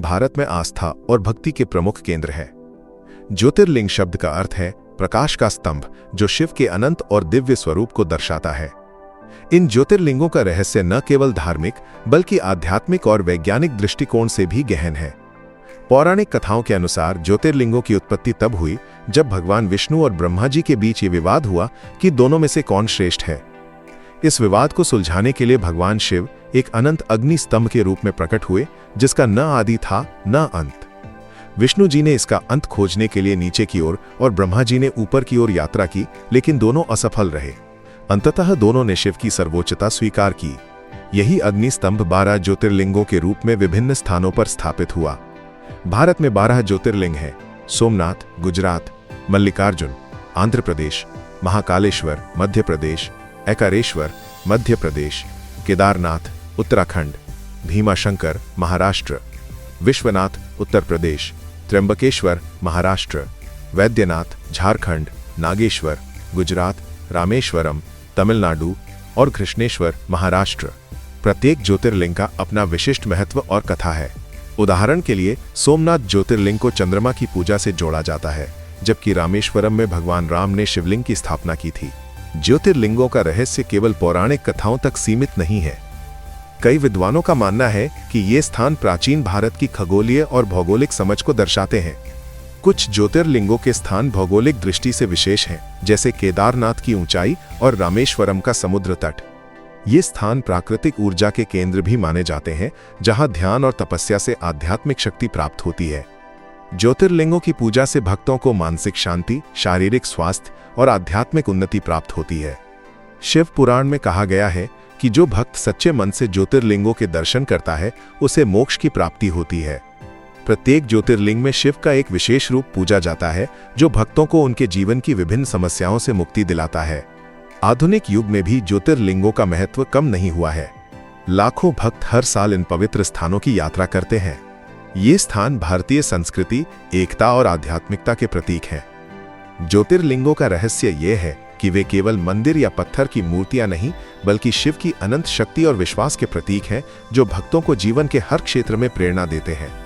भारत में आस्था और भक्ति के प्रमुख केंद्र है। ज्योतिर्लिंग शब्द का अर्थ है प्रकाश का स्तंभ, जो शिव के अनंत और दिव्य स्वरूप को दर्शाता है। इन ज्योतिर्लिंगों का रहस्य न केवल धार्मिक बल्कि आध्यात्मिक और वैज्ञानिक दृष्टिकोण से भी गहन है। पौराणिक कथाओं के अनुसार ज्योतिर्लिंगों की उत्पत्ति तब हुई जब भगवान विष्णु और ब्रह्मा जी के बीच ये विवाद हुआ कि दोनों में से कौन श्रेष्ठ है। इस विवाद को सुलझाने के लिए भगवान शिव एक अनंत अग्नि स्तंभ के रूप में प्रकट हुए, जिसका न आदि था न अंत। विष्णु जी ने इसका अंत खोजने के लिए नीचे की ओर और ब्रह्मा जी ने ऊपर की ओर यात्रा की, लेकिन दोनों असफल रहे। अंततः दोनों ने शिव की सर्वोच्चता स्वीकार की। यही अग्नि स्तंभ 12 ज्योतिर्लिंगों के रूप में विभिन्न स्थानों पर स्थापित हुआ। भारत में 12 ज्योतिर्लिंग हैं: सोमनाथ गुजरात, मल्लिकार्जुन आंध्र प्रदेश, महाकालेश्वर मध्य प्रदेश, एकारेश्वर मध्य प्रदेश, केदारनाथ उत्तराखंड, भीमाशंकर महाराष्ट्र, विश्वनाथ उत्तर प्रदेश, त्र्यंबकेश्वर महाराष्ट्र, वैद्यनाथ झारखंड, नागेश्वर गुजरात, रामेश्वरम तमिलनाडु और कृष्णेश्वर महाराष्ट्र। प्रत्येक ज्योतिर्लिंग का अपना विशिष्ट महत्व और कथा है। उदाहरण के लिए सोमनाथ ज्योतिर्लिंग को चंद्रमा की पूजा से जोड़ा जाता है, जबकि रामेश्वरम में भगवान राम ने शिवलिंग की स्थापना की थी। ज्योतिर्लिंगों का रहस्य केवल पौराणिक कथाओं तक सीमित नहीं है। कई विद्वानों का मानना है कि ये स्थान प्राचीन भारत की खगोलीय और भौगोलिक समझ को दर्शाते हैं। कुछ ज्योतिर्लिंगों के स्थान भौगोलिक दृष्टि से विशेष हैं, जैसे केदारनाथ की ऊंचाई और रामेश्वरम का समुद्र तट। ये स्थान प्राकृतिक ऊर्जा के केंद्र भी माने जाते हैं, जहां ध्यान और तपस्या से आध्यात्मिक शक्ति प्राप्त होती है। ज्योतिर्लिंगों की पूजा से भक्तों को मानसिक शांति, शारीरिक स्वास्थ्य और आध्यात्मिक उन्नति प्राप्त होती है। शिव पुराण में कहा गया है कि जो भक्त सच्चे मन से ज्योतिर्लिंगों के दर्शन करता है, उसे मोक्ष की प्राप्ति होती है। प्रत्येक ज्योतिर्लिंग में शिव का एक विशेष रूप पूजा जाता है, जो भक्तों को उनके जीवन की विभिन्न समस्याओं से मुक्ति दिलाता है। आधुनिक युग में भी ज्योतिर्लिंगों का महत्व कम नहीं हुआ है। लाखों भक्त हर साल इन पवित्र स्थानों की यात्रा करते हैं। ये स्थान भारतीय संस्कृति, एकता और आध्यात्मिकता के प्रतीक हैं। ज्योतिर्लिंगों का रहस्य यह है कि वे केवल मंदिर या पत्थर की मूर्तियां नहीं, बल्कि शिव की अनंत शक्ति और विश्वास के प्रतीक हैं, जो भक्तों को जीवन के हर क्षेत्र में प्रेरणा देते हैं।